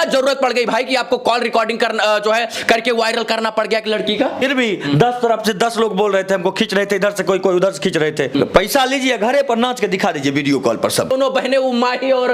जरूरत पड़ गई भाई कि आपको कॉल रिकॉर्डिंग करना जो है करके वायरल करना पड़ गया एक लड़की का? फिर भी 10 तरफ से 10 लोग बोल रहे थे, हमको खींच रहे थे, इधर से कोई कोई उधर से खींच रहे थे। पैसा लीजिए, घरे पर नाच के दिखा दीजिए वीडियो कॉल पर सब। दोनों बहनें वो माही और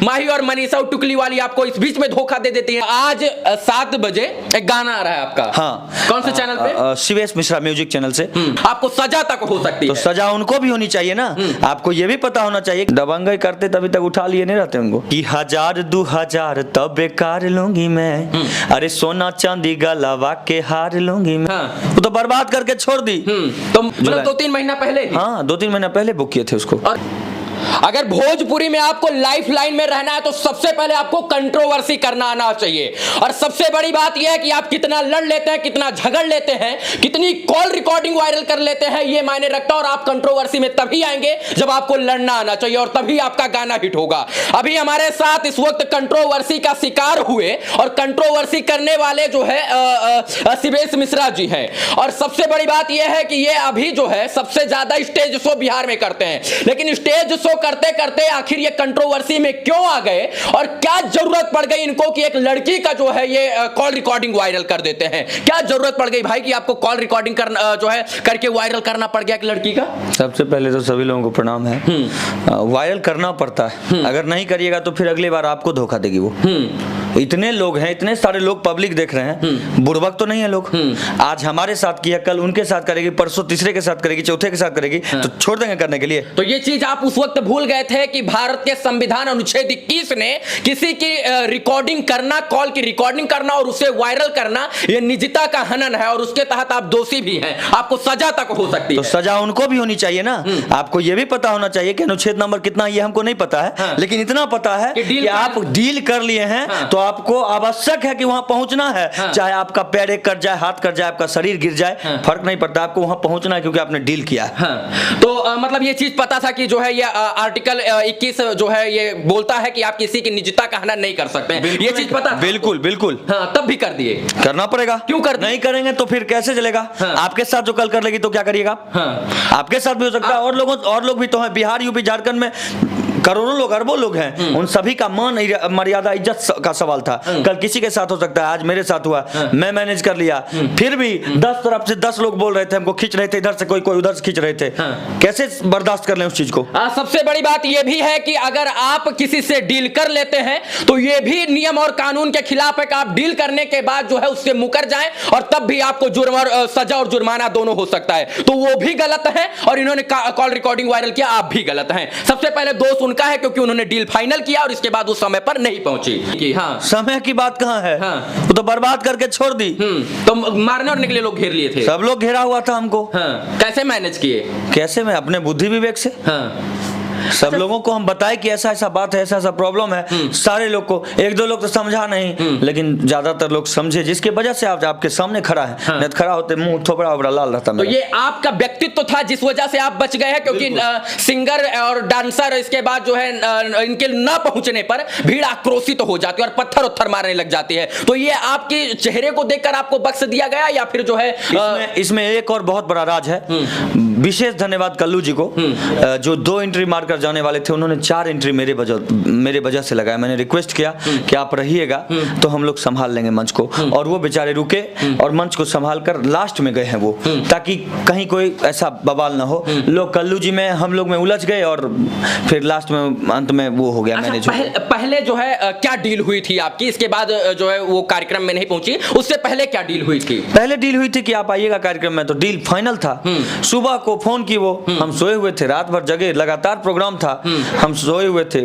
माही और मनीषा टुकली वाली आपको इस बीच में धोखा दे देती है। आज 7 बजे एक गाना आ रहा है आपका। हाँ, कौन से चैनल पे? शिवेश मिश्रा म्यूजिक चैनल से। आपको सजा तक हो सकती है। तो सजा उनको भी होनी चाहिए ना। आपको ये भी पता होना चाहिए, दबंगई करते तभी तक उठा लिए नहीं रहते उनको कि 1000 2000 तब बेकार लूंगी मैं, अरे सोना चांदी गलावा के हार लूंगी मैं। वो तो बर्बाद करके छोड़ दी। तो मतलब 2-3 महीना पहले? हाँ, 2-3 महीना पहले बुक किए थे उसको। और अगर भोजपुरी में आपको लाइफ लाइन में रहना है तो सबसे पहले आपको कंट्रोवर्सी करना आना चाहिए। और सबसे बड़ी बात यह है कि आप कितना लड़ लेते हैं, कितना झगड़ लेते हैं, कितनी कॉल रिकॉर्डिंग वायरल कर लेते हैं, ये मायने रखता है। और आप कंट्रोवर्सी में तभी आएंगे जब आपको लड़ना आना चाहिए और तभी आपका गाना हिट होगा। अभी हमारे साथ इस वक्त कंट्रोवर्सी का शिकार हुए और कंट्रोवर्सी करने वाले जो है शिवेश मिश्रा जी हैं। और सबसे बड़ी बात यह है कि ये अभी जो है सबसे ज्यादा स्टेज शो बिहार में करते हैं, लेकिन स्टेज शो करते करते आखिर ये कंट्रोवर्सी में क्यों आ गए और क्या जरूरत पड़ गई इनको कि एक लड़की का जो है ये कॉल रिकॉर्डिंग वायरल कर देते हैं? क्या जरूरत पड़ गई भाई कि आपको कॉल रिकॉर्डिंग करना जो है करके वायरल करना पड़ गया एक लड़की का? सबसे पहले तो सभी लोगों को प्रणाम है। वायरल करना पड़ता है, अगर नहीं करिएगा तो फिर अगली बार आपको धोखा देगी वो। इतने लोग हैं, इतने सारे लोग पब्लिक देख रहे हैं, बुड़बक तो नहीं है लोग। आज हमारे साथ किया, कल उनके साथ करेगी, परसों तीसरे के साथ करेगी, चौथे के साथ करेगी, तो छोड़ देंगे करने के लिए? तो ये चीज आप उस वक्त भूल गए थे कि भारत के संविधान अनुच्छेद 21 ने किसी की रिकॉर्डिंग करना, कॉल की रिकॉर्डिंग करना और उसे वायरल करना ये निजता का हनन है और उसके तहत आप दोषी भी हैं, आपको सजा तक हो सकती है। तो सजा उनको भी होनी चाहिए ना। आपको ये भी पता होना चाहिए कि अनुच्छेद नंबर कितना, ये हमको नहीं पता है, लेकिन इतना पता है कि आप डील कर लिए हैं तो आपको आवश्यक है कि वहां पहुंचना है। चाहे आपका पैर एक कट जाए, हाथ कट जाए, आपका शरीर गिर जाए, फर्क नहीं पड़ता, आपको वहां पहुंचना है क्योंकि आपने डील किया है। तो मतलब ये चीज पता था कि जो है ये आर्टिकल 21 जो है ये बोलता है कि आप किसी की निजता का हनन नहीं कर सकते हैं, ये चीज पता? बिल्कुल बिल्कुल। हाँ, तब भी कर दिए। करना पड़ेगा। क्यों कर नहीं करेंगे तो फिर कैसे चलेगा? आपके साथ जो कल कर लेगी तो क्या करिएगा? आपके साथ भी हो सकता है, और लोग भी तो हैं। बिहार, यूपी, झारखंड में करोड़ों लोग, अरबों लोग हैं, उन सभी का मान मर्यादा इज्जत का सवाल था। कल किसी के साथ हो सकता है, आज मेरे साथ हुआ, मैं मैनेज कर लिया। फिर भी 10 तरफ से 10 लोग बोल रहे थे, हमको खींच रहे थे, इधर से कोई कोई उधर से खींच रहे थे। कैसे बर्दाश्त कर लें उस चीज को? सबसे बड़ी बात यह भी है कि अगर आप किसी से डील कर लेते हैं तो यह भी नियम और कानून के खिलाफ है कि आप डील करने के बाद जो है उससे मुकर जाएं और तब भी आपको जुर्म और सजा और जुर्माना दोनों हो सकता है। तो वो भी गलत है और इन्होंने कॉल रिकॉर्डिंग वायरल किया, आप भी गलत हैं। सबसे पहले दोष उनका है क्योंकि उन्होंने डील फाइनल किया और इसके बाद वो समय पर नहीं पहुंची। हाँ, समय की बात कहां है? वो तो बर्बाद करके छोड़ दी। तो मारने और निकले लोग घेर लिए थे, सब लोग घेरा हुआ था हमको। कैसे मैनेज किए? कैसे? मैं अपने बुद्धि विवेक से। सब लोगों को हम बताए कि ऐसा ऐसा बात है, ऐसा ऐसा प्रॉब्लम है। सारे लोग को, 1-2 लोग तो समझा नहीं, लेकिन ज्यादातर लोग समझे, जिसके वजह से आप आपके सामने खड़ा है। नहीं तो खड़ा होते मुंह थोपड़ा वोपड़ा लाल रहता। तो ये आपका व्यक्तित्व था जिस वजह से आप बच गए हैं, क्योंकि सिंगर और डांसर इसके बाद जो है इनके न पहुंचने पर भीड़ आक्रोशित हो जाती है और पत्थर उत्थर मारने लग जाती है। तो ये आपके चेहरे को देखकर आपको बख्श दिया गया या फिर जो है इसमें एक और बहुत बड़ा राज है। विशेष धन्यवाद कल्लू जी को, जो 2 एंट्री मारकर जाने वाले थे, उन्होंने 4 एंट्री मेरे वजह से लगाया। मैंने रिक्वेस्ट किया कि आप रहिएगा तो हम लोग संभाल लेंगे मंच को, और वो बेचारे रुके और मंच को संभाल कर लास्ट में गए हैं वो, ताकि कहीं कोई ऐसा बवाल ना हो। लोग कल्लू जी में, हम लोग में उलझ गए और फिर लास्ट में अंत में वो हो गया। मैंने पहले जो है क्या डील हुई थी आपकी? इसके बाद जो है वो कार्यक्रम में नहीं पहुंची, उससे पहले क्या डील हुई थी? पहले डील हुई थी कि आप आइएगा कार्यक्रम में, तो डील फाइनल था। सुबह को फोन की वो, हम सोए हुए थे, रात भर जगे, लगातार प्रोग्राम था, हम सोए हुए थे।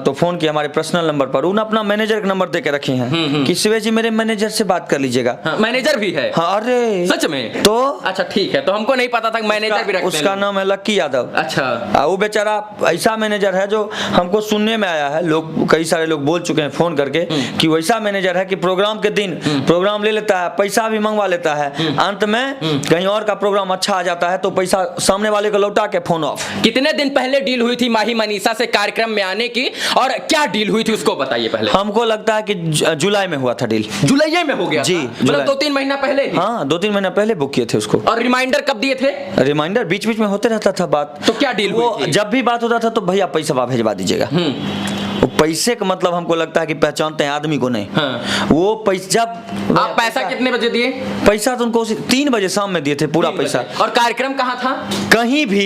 तो फोन किया हमारे पर्सनल नंबर पर, उन्होंने अपना मैनेजर का नंबर दे के रखे हैं कि शिवेश जी मेरे मैनेजर से बात कर लीजिएगा। मैनेजर भी है? हाँ। अरे सच में? तो अच्छा ठीक है, तो हमको नहीं पता था मैनेजर भी रखते हैं। उसका नाम है लक्की यादव। अच्छा। वो बेचारा ऐसा मैनेजर है जो हमको सुनने में आया है, लोग कई सारे लोग बोल चुके हैं फोन करके कि वैसा मैनेजर है कि प्रोग्राम के दिन प्रोग्राम ले लेता है, पैसा भी मंगवा लेता है, अंत में कहीं और का प्रोग्राम अच्छा आ जाता है तो पैसा सामने वाले को लौटा के फोन ऑफ। कितने दिन पहले डील हुई थी माही मनीषा से कार्यक्रम में आने की और क्या डील हुई थी उसको बताइए पहले। हमको लगता है कि जुलाई में हुआ था डील। जुलाई में हो गया जी? मतलब 2-3 महीना पहले? हाँ, 2-3 महीना पहले बुक किए थे उसको। और रिमाइंडर कब दिए थे? रिमाइंडर बीच बीच में होते रहता था बात। तो क्या डील हुई थी? जब भी बात होता था तो भैया पैसा भेजवा दीजिएगा। वो पैसे का मतलब हमको लगता है कि पहचानते हैं आदमी को नहीं। हाँ। वो पैसा जब आप पैसा कितने बजे दिए? पैसा तो उनको 3 बजे शाम में दिए थे पूरा पैसा। और कार्यक्रम कहाँ था? कहीं भी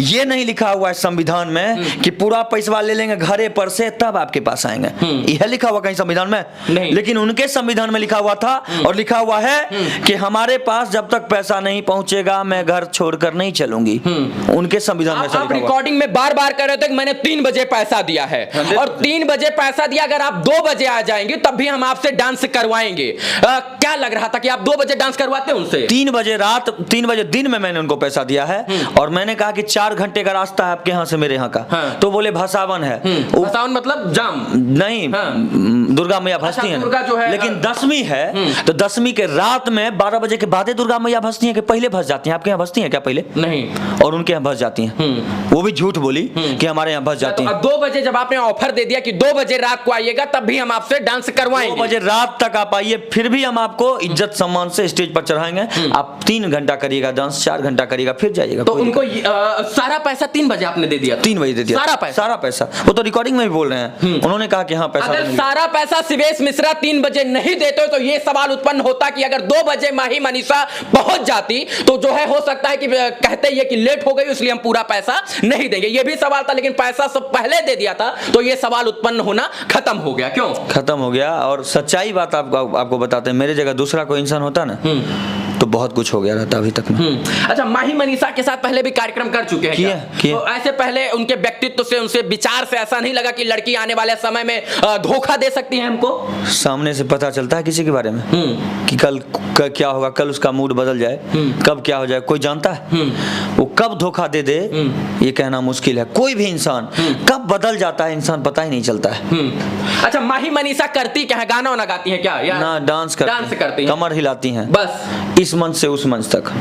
ये नहीं लिखा हुआ है संविधान में कि पूरा पैसा ले लेंगे घरे पर से तब आपके पास आएंगे, यह लिखा हुआ कहीं संविधान में नहीं। लेकिन उनके संविधान में लिखा हुआ था और लिखा हुआ है कि हमारे पास जब तक पैसा नहीं पहुंचेगा मैं घर छोड़कर नहीं चलूंगी। उनके संविधान में ऐसा आप लिखा हुआ। रिकॉर्डिंग में बार बार कह रहे थे कि मैंने 3 बजे पैसा दिया है और 3 बजे पैसा दिया, अगर आप 2 बजे आ जाएंगे तब भी हम आपसे डांस करवाएंगे। क्या लग रहा था कि आप 2 बजे डांस करवाते उनसे? 3 बजे रात 3 बजे दिन में मैंने उनको पैसा दिया है और मैंने कहा कि 4 घंटे का रास्ता है आपके यहाँ से मेरे यहाँ का। हाँ। तो बोले भसावन है। भसावन मतलब जाम नहीं, हाँ। दुर्गा मैया भसती है, दुर्गा जो है, लेकिन दसवीं है तो दसवीं के रात में 12 बजे के बाद दुर्गा मैया भसती है कि पहले भस जाती हैं? आपके यहाँ भसती हैं क्या पहले? नहीं। और उनके यहाँ भस जाती हैं। वो भी झूठ बोली कि हमारे यहाँ भस जाती हैं। अब 2 बजे जब आपने ऑफर दे दिया कि 2 बजे रात को आइएगा तब भी हम आपसे डांस करवाएंगे। 2 बजे रात तक आप आइए फिर भी हम आपको इज्जत सम्मान से स्टेज पर चढ़ाएंगे। आप 3 घंटा करिएगा डांस, 4 घंटा करिएगा फिर जाइएगा। तो उनको सारा पैसा 3 बजे आपने दे दिया? 3 बजे दे दिया सारा पैसा। वो तो रिकॉर्डिंग में भी बोल रहे हैं, उन्होंने कहा कि हाँ पैसा। अगर सारा पैसा शिवेश मिश्रा 3 बजे नहीं देते तो ये सवाल उत्पन्न होता कि अगर 2 बजे माही मनीषा पहुंच जाती तो जो है हो सकता है कि कहते ये कि लेट हो गई इसलिए हम पूरा पैसा नहीं देंगे, ये भी सवाल था। लेकिन पैसा सब पहले दे दिया था तो ये सवाल उत्पन्न होना खत्म हो गया। क्यों खत्म हो गया? और सच्चाई बात आपको बताते हैं, मेरे जगह दूसरा कोई इंसान होता ना तो बहुत कुछ हो गया रहता अभी तक में। अच्छा, माही मनीषा के साथ पहले भी कार्यक्रम कर चुके हैं क्या? किए। तो ऐसे पहले उनके व्यक्तित्व से, उनसे विचार से ऐसा नहीं लगा कि लड़की आने वाले समय में धोखा दे सकती है हमको? सामने से पता चलता है किसी के बारे में कि कल क्या होगा, कल उसका मूड बदल जाए, कब क्या हो जाए कोई जानता है? वो कब धोखा दे दे ये कहना मुश्किल है। कोई भी इंसान कब बदल जाता है इंसान पता ही नहीं चलता है। अच्छा, माही मनीषा करती क्या है? गाना वाना गाती है क्या या ना डांस करती हैं? कमर हिलाती हैं बस इस मंच से उस मंच तक।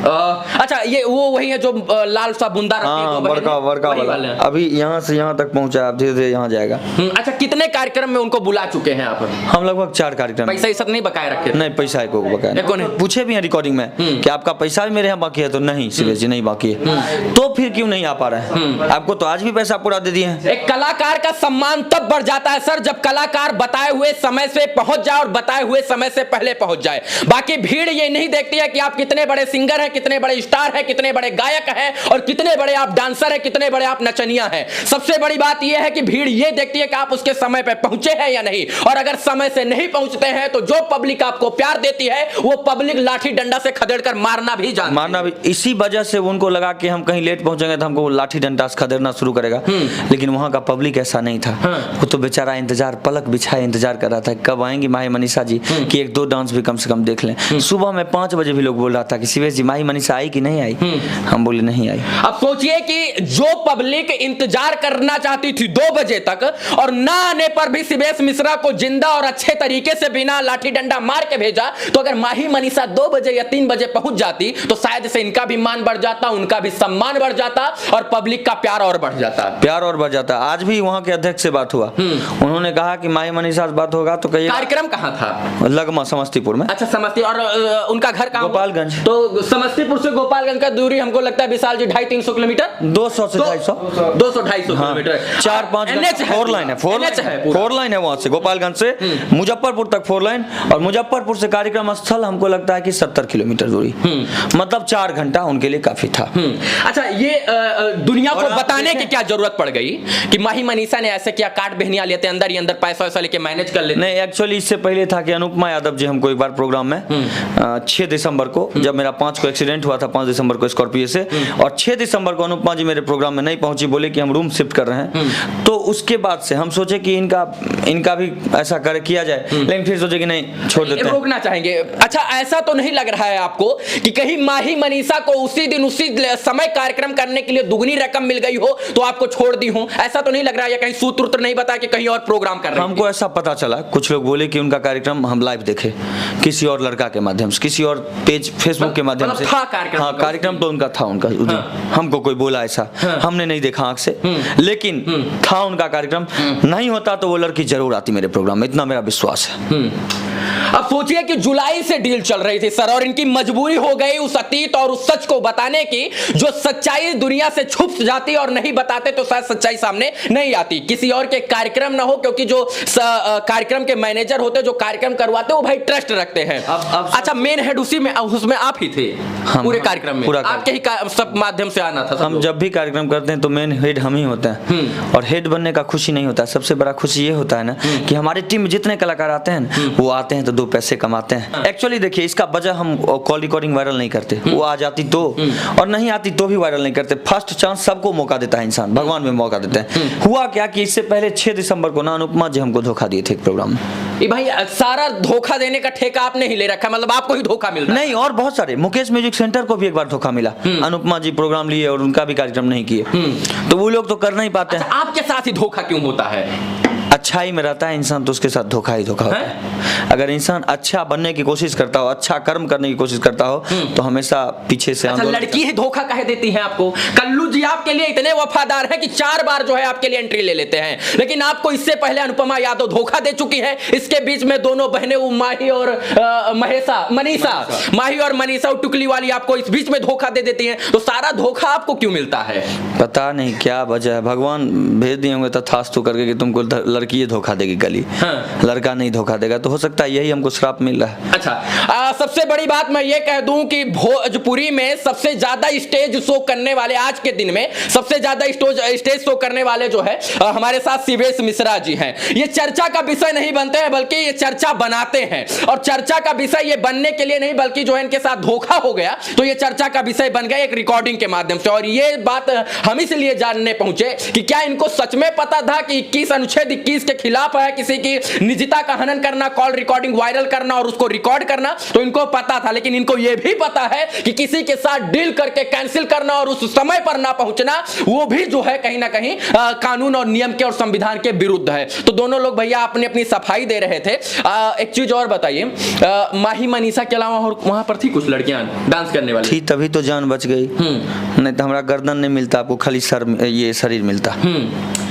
अच्छा, ये वो वही है जो लाल सा बुंदा रखती है? हाँ, बड़का वाला। अभी यहाँ से यहाँ तक पहुँचा, अब धीरे धीरे यहाँ जाएगा। अच्छा, कितने कार्यक्रम में उनको बुला चुके हैं आप? हम लगभग 4 कार्यक्रम। पैसा ही सब नहीं बकाया रखे? नहीं, पैसा को बकाया पूछे भी हैं रिकॉर्डिंग में कि आपका पैसा भी मेरे यहाँ बाकी है, तो नहीं शिवेश जी नहीं बाकी है। तो फिर क्यों नहीं आ पा रहे हैं? आपको तो आज भी पैसा पूरा दे दिए हैं। एक कलाकार का सम्मान तब बढ़ जाता है सर जब कलाकार बताए हुए समय से पहुंच जाए और बताए हुए समय से पहले पहुंच जाए। बाकी भीड़ ये नहीं देखती है कि आप कितने बड़े सिंगर हैं, कितने बड़े स्टार हैं, कितने बड़े गायक हैं और कितने बड़े आप डांसर हैं, कितने बड़े आप नचनिया हैं। सबसे बड़ी बात यह है कि भीड़ ये देखती है कि आप उसके समय पे पहुंचे हैं या नहीं। और अगर समय से नहीं पहुंचते हैं तो जो पब्लिक आपको प्यार देती है वो पब्लिक लाठी डंडा से खदेड़कर मारना भी जानती है। इसी वजह से उनको लगा कि हम कहीं लेट पहुंचेंगे तो हमको लाठी डंडा से खदेड़ना शुरू करेगा। लेकिन वहां का पब्लिक ऐसा नहीं था। वो तो बेचारा इंतजार, पलक बिछाए इंतजार कर रहा था कब आएंगी माही मनीषा जी कि 1-2 डांस भी कम से कम देख लें। सुबह में 5 बजे भी लोग बोल रहा था कि शिवेश जी माही मनीषा आई कि नहीं आई? हम बोले नहीं आई। अब सोचिए कि जो पब्लिक इंतजार करना चाहती थी 2 बजे तक और ना आने पर भी शिवेश मिश्रा को जिंदा और अच्छे तरीके से बिना लाठी डंडा मार के भेजा, तो अगर माही मनीषा 2 बजे या 3 बजे पहुंच जाती तो शायद से इनका भी मान बढ़ जाता, उनका भी सम्मान बढ़ जाता और पब्लिक का प्यार और बढ़ जाता। आज भी वहाँ के अध्यक्ष से बात हुआ, उन्होंने कहा कि माही मनीषा से बात होगा तो कहिए। कार्यक्रम कहाँ था? लगमा समस्तीपुर में। अच्छा, समस्तीपुर। और उनका घर कहाँ? गोपालगंज। तो समस्तीपुर से गोपालगंज का दूरी हमको लगता है विशाल जी 250-300 किलोमीटर, 200 से 250 200-250 किलोमीटर। 4-5 4 लाइन है, 4 लाइन है वहां से गोपालगंज से मुजफ्फरपुर तक 4 लाइन। और मुजफ्फरपुर से कार्यक्रम स्थल हमको लगता है कि 70 किलोमीटर दूरी, मतलब 4 घंटा उनके लिए काफी था। अच्छा, ये दुनिया को बताने की क्या जरूरत पड़ गई कि माही मनीषा ने ऐसे किया, काट बहनिया लेते अंदर ही अंदर पैसा वैसा लेके मैनेज कर लेते? नहीं, एक्चुअली इससे पहले था कि अनुपमा यादव जी हमको एक बार प्रोग्राम में 6 दिसंबर को, जब मेरा 5 को एक्सीडेंट हुआ था 5 दिसंबर को स्कॉर्पियो से, और 6 दिसंबर को अनुपमा जी मेरे प्रोग्राम में नहीं पहुंची, बोले कि हम रूम शिफ्ट कर रहे हैं। तो उसके बाद से हम सोचे कि इनका भी ऐसा किया जाए, लेकिन फिर सोचे कि नहीं, छोड़ देते हैं, रोकना चाहेंगे। अच्छा, ऐसा तो नहीं लग रहा है आपको कि कहीं माही मनीषा को उसी दिन उसी समय कार्यक्रम करने के लिए दुगनी रकम मिल गई हो तो आपको छोड़ दी हो? ऐसा तो नहीं लग रहा है? या कहीं सूत्र नहीं बता कि कहीं और प्रोग्राम कर रहे हैं? हमको ऐसा पता चला, कुछ लोग बोले कि उनका कार्यक्रम हम लाइव देखे किसी और लड़का के माध्यम से, किसी और पेज फेसबुक के माध्यम से। था कार्यक्रम? हाँ, कार्यक्रम तो उनका था, उनका हमको कोई बोला ऐसा हमने नहीं देखा आंख से, लेकिन था उनका कार्यक्रम। नहीं होता तो वो लड़की जरूर आती मेरे प्रोग्राम में, इतना मेरा विश्वास है। अब सोचिए कि जुलाई से डील चल रही थी सर, और इनकी मजबूरी हो गई उस अतीत और उस सच को बताने की जो सच्चाई दुनिया से छुप जाती और नहीं बताते तो शायद सच्चाई सामने नहीं आती। किसी और के कार्यक्रम ना हो, क्योंकि जो कार्यक्रम के मैनेजर होते जो कार्यक्रम करवाते वो भाई ट्रस्ट रखते हैं। अब अच्छा, मेन हेड उसमें आप ही थे पूरे कार्यक्रम में? आपके ही सब माध्यम से आना था? हम जब भी कार्यक्रम करते हैं तो मेन हेड हम ही होते हैं, और हेड बनने का खुशी नहीं होता, सबसे बड़ा खुशी ये होता है ना कि हमारी टीम में जितने कलाकार आते हैं वो आते हैं तो 2 पैसे कमाते हैं। एक्चुअली देखिए, इसका वजह हम कॉल रिकॉर्डिंग वायरल नहीं करते, वो आ जाती तो, और नहीं आती तो भी वायरल नहीं करते। फर्स्ट चांस सबको मौका देता है इंसान, भगवान में मौका देते हैं। हुआ क्या कि इससे पहले 6 दिसंबर को ना अनुपमा जी हमको धोखा दिए थे एक प्रोग्राम में। ये भाई सारा धोखा देने का ठेका आपने ही ले रखा, मतलब आपको ही धोखा मिल रहा है? नहीं, और बहुत सारे, मुकेश म्यूजिक सेंटर को भी एक बार धोखा मिला, अनुपमा जी प्रोग्राम लिए और उनका भी कार्यक्रम नहीं किए, तो वो लोग तो कर नहीं पाते हैं। आपके साथ ही धोखा क्यों होता है? अच्छाई में रहता है इंसान तो उसके साथ धोखा ही धोखा होता है। अगर इंसान अच्छा बनने की कोशिश करता हो, अच्छा कर्म करने की कोशिश करता हो, तो हमेशा पीछे से अच्छा, लड़की ही धोखा कहे देती है आपको? कल्लू जी आपके लिए इतने वफादार हैं कि 4 बार जो है आपके लिए एंट्री ले लेते हैं, लेकिन आपको इससे पहले अनुपमा यादव धोखा दे चुकी है। इसके बीच में दोनों बहनें माही और मनीषा और टुकली वाली आपको इस बीच में धोखा दे देती हैं, तो सारा धोखा आपको क्यों मिलता है? पता नहीं क्या वजह है, भगवान भेज दिए होंगे तथास्तु करके कि तुमको लड़की ये धोखा देगी गली, लड़का नहीं धोखा देगा, तो हो सकता है यही हमको श्राप मिल रहा है। अच्छा, सबसे बड़ी बात मैं ये कह दूं कि भोजपुरी में सबसे ज्यादा स्टेज शो करने वाले, आज के दिन में सबसे ज्यादा स्टेज शो करने वाले जो है हमारे साथ शिवेश मिश्रा जी हैं। ये चर्चा का विषय नहीं बनते हैं, बल्कि ये चर्चा बनाते हैं, और चर्चा का विषय ये बनने के लिए नहीं, बल्कि जो है इनके साथ धोखा हो गया तो ये चर्चा का विषय बन गया एक रिकॉर्डिंग के माध्यम से। और ये बात हम इसलिए जानने पहुंचे कि क्या इनको सच में पता था कि 21 अनुच्छेद 21 के खिलाफ है किसी की निजता का हनन करना, कॉल रिकॉर्डिंग वायरल करना और उसको रिकॉर्ड करना? तो इनको पता था, लेकिन इनको यह भी पता है कि किसी के साथ डील करके कैंसिल करना और उस समय पर ना पहुंचना, वो भी जो है कहीं ना कहीं कानून और नियम के और संविधान के विरुद्ध है। तो दोनों लोग भैया अपनी अपनी सफाई दे रहे थे। एक चीज और बताइए, माही मनीषा के अलावा और वहां पर थी कुछ लड़कियां डांस करने वाली? थी, तभी तो जान बच गई, नहीं तो हमारा गर्दन नहीं मिलता, आपको खाली ये शरीर मिलता।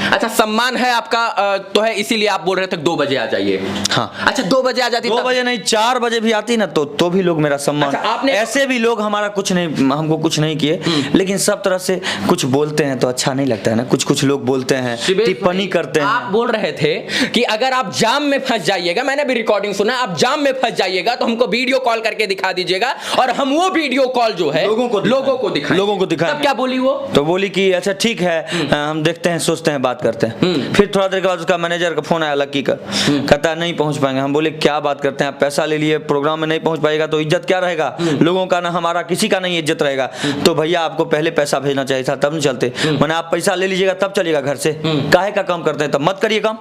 अच्छा, सम्मान है आपका तो है, इसीलिए आप बोल रहे थे 2 बजे आ जाइए। हाँ, अच्छा, 2 बजे आ जाती? 2 बजे नहीं, 4 बजे भी आती ना तो भी लोग मेरा सम्मान। अच्छा, आपने ऐसे भी लोग हमारा कुछ नहीं, हमको कुछ नहीं किए, लेकिन सब तरह से कुछ बोलते हैं तो अच्छा नहीं लगता है ना। कुछ लोग बोलते हैं, टिप्पणी करते हैं। आप बोल रहे थे कि अगर आप जाम में फंस जाइएगा, मैंने भी रिकॉर्डिंग सुना, आप जाम में फंस जाइएगा तो हमको वीडियो कॉल करके दिखा दीजिएगा, और हम वो वीडियो कॉल जो है लोगों को दिखाएं। तब क्या बोली वो? तो बोली कि अच्छा ठीक है, हम देखते हैं, सोचते हैं, बात करते हैं। फिर थोड़ा देर के बाद उसका मैनेजर का फोन आया लक्की का, कहता है नहीं पहुंच पाएंगे। हम बोले क्या बात करते हैं, आप पैसा ले लिए, प्रोग्राम में नहीं पहुंच पाएगा तो इज्जत क्या रहेगा, लोगों का ना हमारा किसी का नहीं इज्जत रहेगा। तो भैया आपको पहले पैसा भेजना चाहिए था, तब नहीं चलते। मैंने आप पैसा ले लीजिएगा तब चलिएगा घर से, काहे का काम करते हैं, तब मत करिए काम,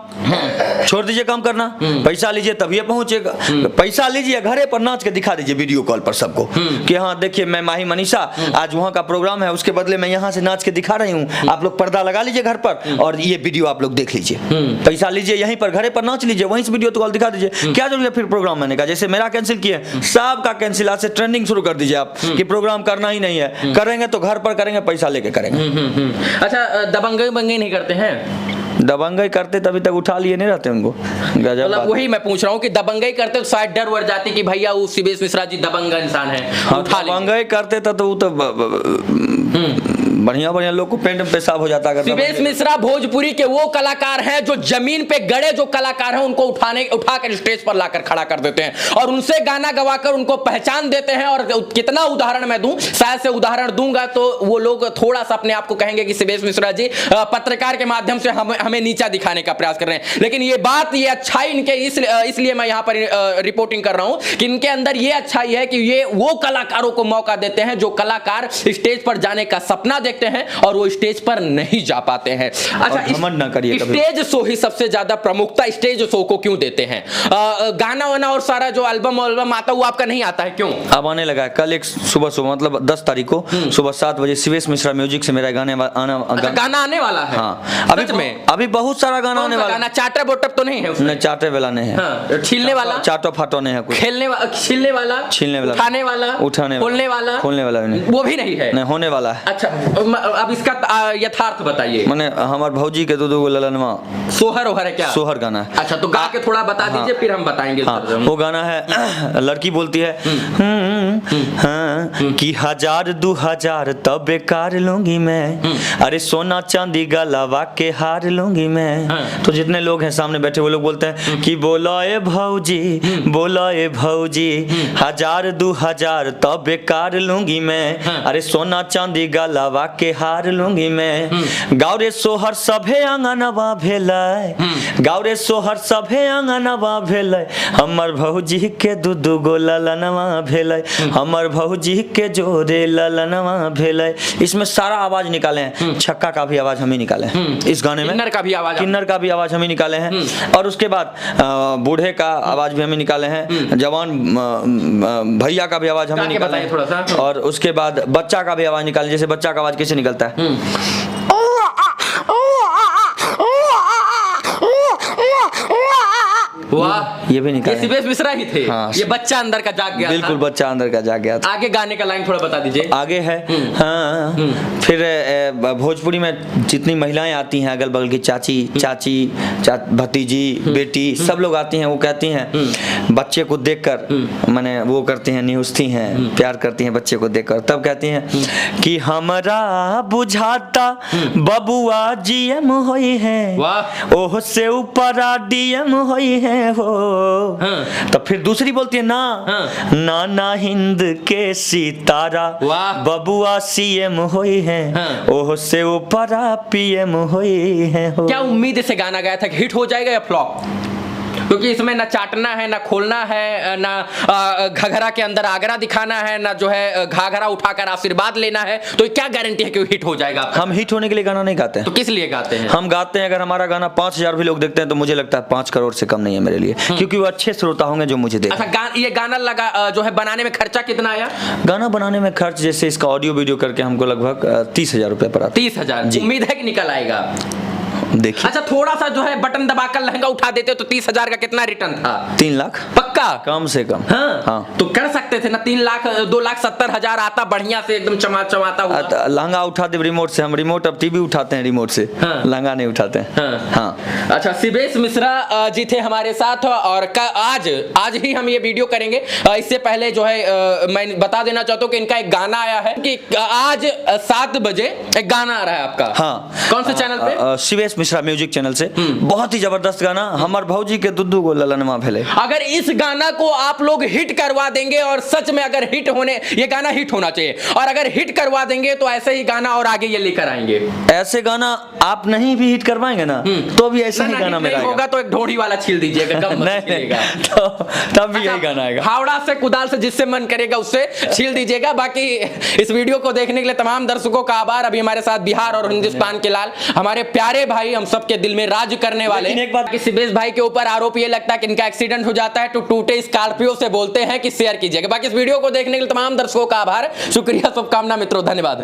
छोड़ दीजिए काम करना, पैसा लीजिए तभी पहुंचेगा। पैसा लीजिए, घरे पर नाच के दिखा दीजिए वीडियो कॉल पर सबको कि हाँ देखिए मैं माही मनीषा, आज वहाँ का प्रोग्राम है, उसके बदले मैं यहाँ से नाच के दिखा रही हूँ, आप लोग पर्दा लगा लीजिए घर पर और ये वीडियो आप लोग देख लीजिए। पैसा लीजिए, यहीं पर घरे पर नाच लीजिए, वहीं से वीडियो कॉल दिखा दीजिए, क्या जरूरत है फिर प्रोग्राम मैंने कहा, जैसे मेरा कैंसिल किए सब का कैंसिल, आज से ट्रेंडिंग शुरू कर दीजिए आप कि प्रोग्राम करना ही नहीं है, करेंगे तो घर पर करेंगे, पैसा लेके करेंगे। अच्छा, दबंगई बंगई नहीं करते हैं? दबंगई करते तभी तक उठा लिए नहीं रहते उनको, गजब। मतलब वही मैं पूछ रहा हूँ कि दबंगई करते तो शायद डर वर जाती कि भैया वो शिवेश मिश्रा जी दबंग इंसान है। हाँ, दबंगई करते तो वो तो बढ़िया लोग को पेंट में पेशाब हो जाता है। शिवेश मिश्रा भोजपुरी के वो कलाकार हैं जो जमीन पे गड़े जो कलाकार हैं उनको उठाकर स्टेज पर लाकर खड़ा कर देते हैं और उनसे गाना गवाकर उनको पहचान देते हैं। और कितना उदाहरण मैं दूं, शायद से उदाहरण दूंगा तो वो लोग थोड़ा सा अपने आप को कहेंगे कि शिवेश मिश्रा जी पत्रकार के माध्यम से हमें नीचा दिखाने का प्रयास कर रहे हैं। लेकिन ये बात, ये अच्छाई इनके इसलिए मैं यहाँ पर रिपोर्टिंग कर रहा हूं कि इनके अंदर ये अच्छाई है कि ये वो कलाकारों को मौका देते हैं जो कलाकार स्टेज पर जाने का सपना देखते हैं और वो स्टेज पर नहीं जा पाते हैं। अच्छा, घमंड ना करिए कभी। स्टेज शो ही सबसे ज्यादा प्रमुखता स्टेज शो को क्यों देते हैं? गाना वाना और सारा जो एल्बम आता वो आपका नहीं आता है, क्यों? अब आने लगा है। कल एक सुबह मतलब 10 तारीख को सुबह 7 बजे शिवेश मिश्रा म्यूजिक से मेरा गाना आने वाला है। हाँ, अभी बहुत सारा गाना आने वाला है। चाटर बोटप तो नहीं है उसमें? नहीं, चाटे वाला नहीं है। हाँ, छीलने वाला, चाटो फाटो नहीं है कुछ। छीलने वाला, उठाने वाला, खोलने वाला नहीं, वो भी नहीं है। नहीं, होने वाला है। अच्छा, अब इसका यथार्थ बताइए। मैंने हमार भौजी के दो ललनवा सोहर ओहर है क्या? सोहर गाना है। अच्छा, तो गा के थोड़ा बता दीजिए, फिर हम बताएंगे। हाँ, वो गाना है, लड़की बोलती है कि 1000 2000 तब बेकार लूंगी मैं, अरे सोना चांदी गलावा के हार लूंगी मैं। तो जितने लोग हैं सामने बैठे वो लोग बोलते हैं कि बोला ए भौजी 1000 2000 तब बेकार लूंगी मैं, अरे सोना चांदी गलावा के हार लूंगी मैं। गाँव रे सोहर सभे आंगनवा भेलै, गाँव रे सोहर सभे आंगनवा भेलै, हमर भौजी के दू गो ललनवा भेलै, हमर भौजी के जोरे ललनवा भेलै। इसमें सारा आवाज निकाले हैं, छक्का का भी आवाज हम ही निकाले हैं इस गाने में, किन्नर का भी आवाज हम ही निकाले हैं, और उसके बाद बूढ़े का आवाज भी हम ही निकाले हैं, जवान भैया का भी आवाज हम ही निकाले हैं, थोड़ा सा, और उसके बाद बच्चा का भी आवाज निकाले। जैसे बच्चा का आवाज कैसे निकलता है, वाह, ये भी निकाले। शिवेश मिश्रा ही थे। हाँ, ये बच्चा अंदर का जाग गया। बिल्कुल, बच्चा अंदर का जाग गया था। आगे गाने का लाइन थोड़ा बता दीजिए। आगे है हाँ, फिर भोजपुरी में जितनी महिलाएं आती हैं, अगल बगल की चाची भतीजी बेटी सब लोग आती हैं, वो कहती हैं बच्चे को देखकर, माने वो करती हैं, निहुसती हैं, प्यार करती हैं बच्चे को देखकर, तब कहती हैं कि हमरा बुझाता बबुआ जीएम होई है, ओह से ऊपर डीएम होई है हो। तो फिर दूसरी बोलती है ना हिंद के सितारा बबुआ सीएम होई है, ओह से ऊपर पीएम होई है हो। क्या उम्मीद से गाना गाया था कि हिट हो जाएगा या फ्लॉप? क्योंकि इसमें ना चाटना है, ना खोलना है, ना घघरा के अंदर आगरा दिखाना है, ना जो है घाघरा उठाकर आशीर्वाद लेना है, तो क्या गारंटी है कि हिट हो जाएगा? हम हिट होने के लिए गाना नहीं गाते हैं। तो किस लिए गाते हैं? हम गाते हैं, अगर हमारा गाना 5000 भी लोग देखते हैं तो मुझे लगता है 5 करोड़ से कम नहीं है मेरे लिए, क्योंकि वो अच्छे श्रोता होंगे जो मुझे देखें। अच्छा, ये गाना लगा जो है बनाने में खर्चा कितना आया? गाना बनाने में खर्च, जैसे इसका ऑडियो वीडियो करके हमको लगभग 30,000 रुपए पड़ा। 30,000? उम्मीद है कि निकल आएगा? देखिए, अच्छा, थोड़ा सा जो है बटन दबाकर लहंगा उठा देते तो 30,000 का कितना रिटर्न था? 3 लाख पक्का? कम से कम। हाँ। तो कर सकते थे ना, 3,02,70,000 आता बढ़िया से एकदम चमाता हुआ। लहंगा उठा दे रिमोट से, हम रिमोट अब टीवी उठाते हैं रिमोट से, लहंगा नहीं उठाते हैं। हाँ। अच्छा, शिवेश मिश्रा जी थे हमारे साथ, और आज ही हम ये वीडियो करेंगे। इससे पहले जो है मैं बता देना चाहता हूँ कि इनका एक गाना आया है कि आज 7 बजे एक गाना आ रहा है आपका। हाँ। कौन से चैनल पे? शिवेश मिश्रा म्यूजिक चैनल से। बहुत ही जबरदस्त गाना, हमर भौजी के दुद्दू गो ललनवा भेले। अगर इस गाना को आप लोग हिट करवा देंगे, और सच में अगर ये गाना हिट होना चाहिए, और अगर हिट करवा देंगे तो ऐसे ही गाना और आगे ये लेकर आएंगे। ऐसे गाना आप नहीं भी हिट करवाएंगे ना तो भी ऐसा ही गाना मेरा होगा, तो एक ढोड़ी वाला छील दीजिएगा, तो तब भी यही गाना आएगा। हावड़ा से कुदाल से जिससे मन करेगा उससे छील दीजिएगा। बाकी इस वीडियो को देखने के लिए तमाम दर्शकों का आभार। अभी हमारे साथ बिहार और हिंदुस्तान के लाल, हमारे प्यारे भाई, हम सबके दिल में राज करने वाले। एक बात कि शिवेश भाई के ऊपर आरोप ये लगता है कि इनका एक्सीडेंट हो जाता है तो टूटे स्कॉर्पियो से बोलते हैं कि शेयर कीजिएगा। बाकी इस वीडियो को देखने के लिए तमाम दर्शकों का आभार, शुक्रिया, शुभकामना मित्रों, धन्यवाद।